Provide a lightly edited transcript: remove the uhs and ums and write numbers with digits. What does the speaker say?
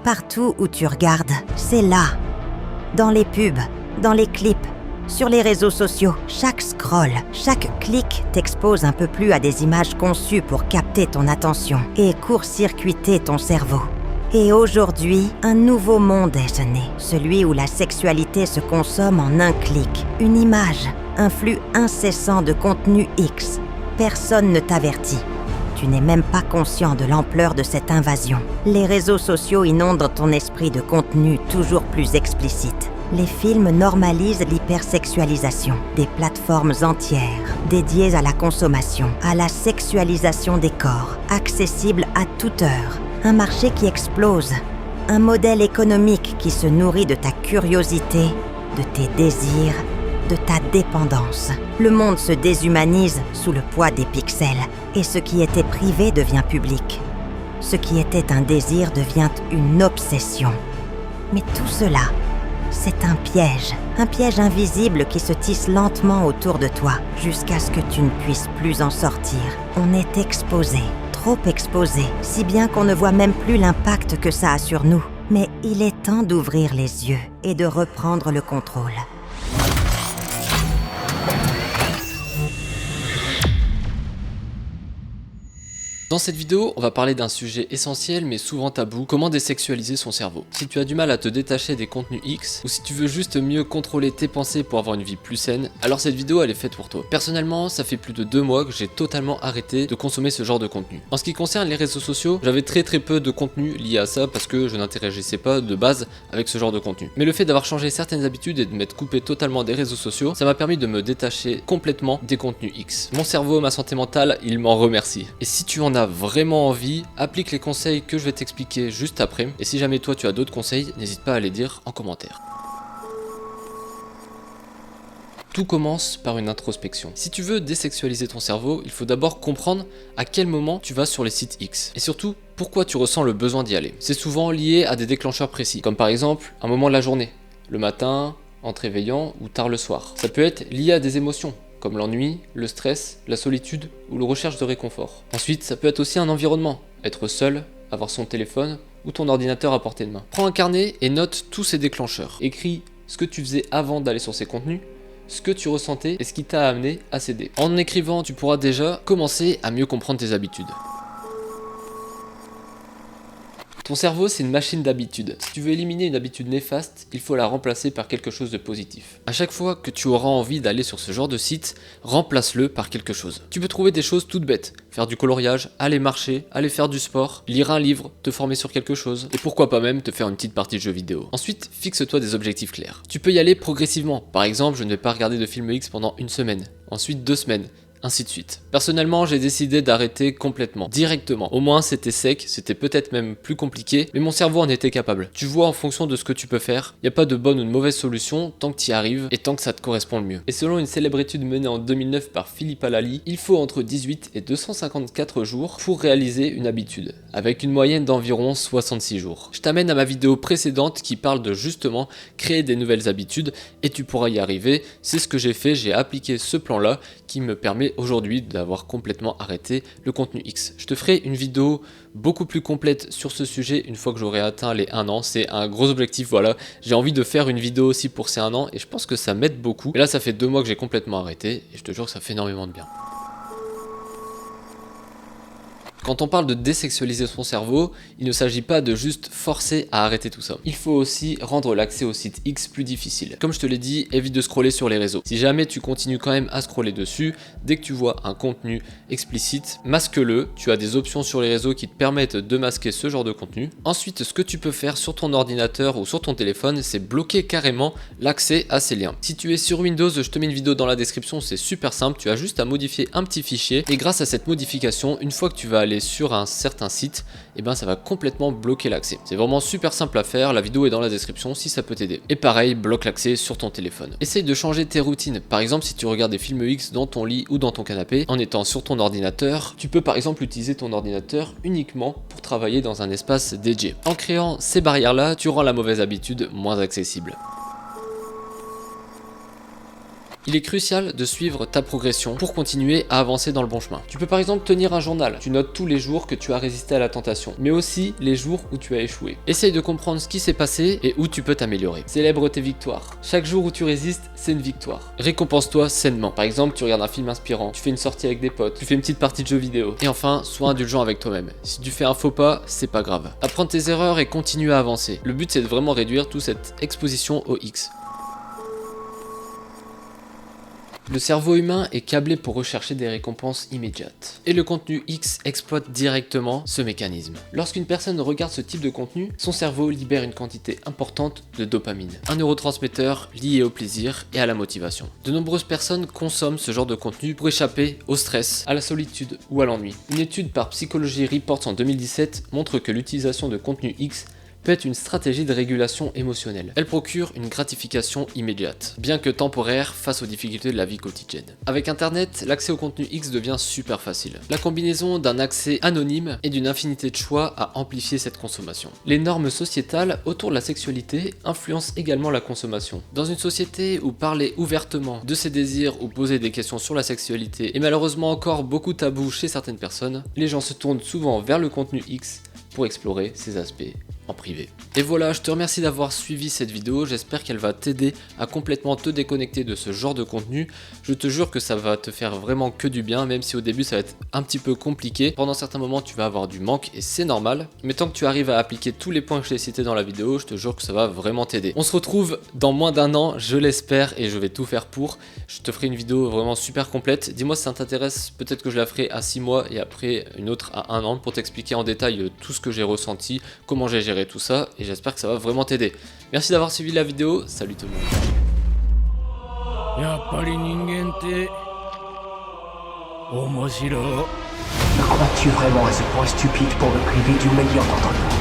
Partout où tu regardes, c'est là. Dans les pubs, dans les clips, sur les réseaux sociaux, chaque scroll, chaque clic t'expose un peu plus à des images conçues pour capter ton attention et court-circuiter ton cerveau. Et aujourd'hui, un nouveau monde est né, celui où la sexualité se consomme en un clic. Une image, un flux incessant de contenu X. Personne ne t'avertit. Tu n'es même pas conscient de l'ampleur de cette invasion. Les réseaux sociaux inondent ton esprit de contenu toujours plus explicite. Les films normalisent l'hypersexualisation. Des plateformes entières dédiées à la consommation, à la sexualisation des corps, accessibles à toute heure. Un marché qui explose. Un modèle économique qui se nourrit de ta curiosité, de tes désirs, de ta dépendance. Le monde se déshumanise sous le poids des pixels et ce qui était privé devient public. Ce qui était un désir devient une obsession. Mais tout cela, c'est un piège invisible qui se tisse lentement autour de toi jusqu'à ce que tu ne puisses plus en sortir. On est exposé, trop exposé, si bien qu'on ne voit même plus l'impact que ça a sur nous. Mais il est temps d'ouvrir les yeux et de reprendre le contrôle. Dans cette vidéo, on va parler d'un sujet essentiel mais souvent tabou, comment désexualiser son cerveau. Si tu as du mal à te détacher des contenus X, ou si tu veux juste mieux contrôler tes pensées pour avoir une vie plus saine, alors cette vidéo elle est faite pour toi. Personnellement, ça fait plus de 2 mois que j'ai totalement arrêté de consommer ce genre de contenu. En ce qui concerne les réseaux sociaux, j'avais très peu de contenu lié à ça parce que je n'interagissais pas de base avec ce genre de contenu. Mais le fait d'avoir changé certaines habitudes et de m'être coupé totalement des réseaux sociaux, ça m'a permis de me détacher complètement des contenus X. Mon cerveau, ma santé mentale, il m'en remercie. Et si tu en as vraiment envie, applique les conseils que je vais t'expliquer juste après. Et si jamais toi tu as d'autres conseils, n'hésite pas à les dire en commentaire. Tout commence par une introspection. Si tu veux désexualiser ton cerveau, il faut d'abord comprendre à quel moment tu vas sur les sites X. Et surtout, pourquoi tu ressens le besoin d'y aller. C'est souvent lié à des déclencheurs précis, comme par exemple un moment de la journée, le matin, en te réveillant ou tard le soir. Ça peut être lié à des émotions, comme l'ennui, le stress, la solitude ou la recherche de réconfort. Ensuite, ça peut être aussi un environnement, être seul, avoir son téléphone ou ton ordinateur à portée de main. Prends un carnet et note tous ces déclencheurs. Écris ce que tu faisais avant d'aller sur ces contenus, ce que tu ressentais et ce qui t'a amené à céder. En écrivant, tu pourras déjà commencer à mieux comprendre tes habitudes. Ton cerveau, c'est une machine d'habitude. Si tu veux éliminer une habitude néfaste, il faut la remplacer par quelque chose de positif. À chaque fois que tu auras envie d'aller sur ce genre de site, remplace-le par quelque chose. Tu peux trouver des choses toutes bêtes. Faire du coloriage, aller marcher, aller faire du sport, lire un livre, te former sur quelque chose, et pourquoi pas même te faire une petite partie de jeux vidéo. Ensuite, fixe-toi des objectifs clairs. Tu peux y aller progressivement. Par exemple, je ne vais pas regarder de film X pendant 1 semaine, ensuite 2 semaines. Ainsi de suite. Personnellement, j'ai décidé d'arrêter complètement, directement. Au moins, c'était sec, c'était peut-être même plus compliqué, mais mon cerveau en était capable. Tu vois en fonction de ce que tu peux faire, il n'y a pas de bonne ou de mauvaise solution tant que tu y arrives et tant que ça te correspond le mieux. Et selon une célèbre étude menée en 2009 par Philippe Alali, il faut entre 18 et 254 jours pour réaliser une habitude, avec une moyenne d'environ 66 jours. Je t'amène à ma vidéo précédente qui parle de justement créer des nouvelles habitudes et tu pourras y arriver. C'est ce que j'ai fait, j'ai appliqué ce plan-là qui me permet aujourd'hui d'avoir complètement arrêté le contenu X. Je te ferai une vidéo beaucoup plus complète sur ce sujet une fois que j'aurai atteint les 1 an. C'est un gros objectif, voilà. J'ai envie de faire une vidéo aussi pour ces 1 an et je pense que ça m'aide beaucoup. Et là, ça fait 2 mois que j'ai complètement arrêté et je te jure que ça fait énormément de bien. Quand on parle de désexualiser son cerveau, il ne s'agit pas de juste forcer à arrêter tout ça. Il faut aussi rendre l'accès au site X plus difficile. Comme je te l'ai dit, évite de scroller sur les réseaux. Si jamais tu continues quand même à scroller dessus, dès que tu vois un contenu explicite, masque-le. Tu as des options sur les réseaux qui te permettent de masquer ce genre de contenu. Ensuite, ce que tu peux faire sur ton ordinateur ou sur ton téléphone, c'est bloquer carrément l'accès à ces liens. Si tu es sur Windows, je te mets une vidéo dans la description, c'est super simple. Tu as juste à modifier un petit fichier et grâce à cette modification, une fois que tu vas aller sur un certain site, et ben ça va complètement bloquer l'accès. C'est vraiment super simple à faire, la vidéo est dans la description si ça peut t'aider. Et pareil, bloque l'accès sur ton téléphone. Essaye de changer tes routines. Par exemple, si tu regardes des films X dans ton lit ou dans ton canapé, en étant sur ton ordinateur, tu peux par exemple utiliser ton ordinateur uniquement pour travailler dans un espace dédié. En créant ces barrières-là, tu rends la mauvaise habitude moins accessible. Il est crucial de suivre ta progression pour continuer à avancer dans le bon chemin. Tu peux par exemple tenir un journal, tu notes tous les jours que tu as résisté à la tentation, mais aussi les jours où tu as échoué. Essaye de comprendre ce qui s'est passé et où tu peux t'améliorer. Célèbre tes victoires. Chaque jour où tu résistes, c'est une victoire. Récompense-toi sainement. Par exemple, tu regardes un film inspirant, tu fais une sortie avec des potes, tu fais une petite partie de jeu vidéo. Et enfin, sois indulgent avec toi-même. Si tu fais un faux pas, c'est pas grave. Apprends tes erreurs et continue à avancer. Le but, c'est de vraiment réduire toute cette exposition au X. Le cerveau humain est câblé pour rechercher des récompenses immédiates. Et le contenu X exploite directement ce mécanisme. Lorsqu'une personne regarde ce type de contenu, son cerveau libère une quantité importante de dopamine, un neurotransmetteur lié au plaisir et à la motivation. De nombreuses personnes consomment ce genre de contenu pour échapper au stress, à la solitude ou à l'ennui. Une étude par Psychology Reports en 2017 montre que l'utilisation de contenu X peut être une stratégie de régulation émotionnelle. Elle procure une gratification immédiate, bien que temporaire face aux difficultés de la vie quotidienne. Avec internet, l'accès au contenu X devient super facile. La combinaison d'un accès anonyme et d'une infinité de choix a amplifié cette consommation. Les normes sociétales autour de la sexualité influencent également la consommation. Dans une société où parler ouvertement de ses désirs ou poser des questions sur la sexualité est malheureusement encore beaucoup tabou chez certaines personnes, les gens se tournent souvent vers le contenu X pour explorer ces aspects en privé. Et voilà, je te remercie d'avoir suivi cette vidéo, j'espère qu'elle va t'aider à complètement te déconnecter de ce genre de contenu. Je te jure que ça va te faire vraiment que du bien, même si au début ça va être un petit peu compliqué. Pendant certains moments tu vas avoir du manque et c'est normal, mais tant que tu arrives à appliquer tous les points que je t'ai cités dans la vidéo, je te jure que ça va vraiment t'aider. On se retrouve dans moins d'un an, je l'espère, et je vais tout faire pour. Je te ferai une vidéo vraiment super complète. Dis-moi si ça t'intéresse, peut-être que je la ferai à 6 mois et après une autre à 1 an pour t'expliquer en détail tout ce que j'ai ressenti, comment j'ai géré tout ça, et j'espère que ça va vraiment t'aider. Merci d'avoir suivi la vidéo, salut tout le monde. Me crois-tu vraiment à ce point stupide pour me priver du meilleur d'entre nous?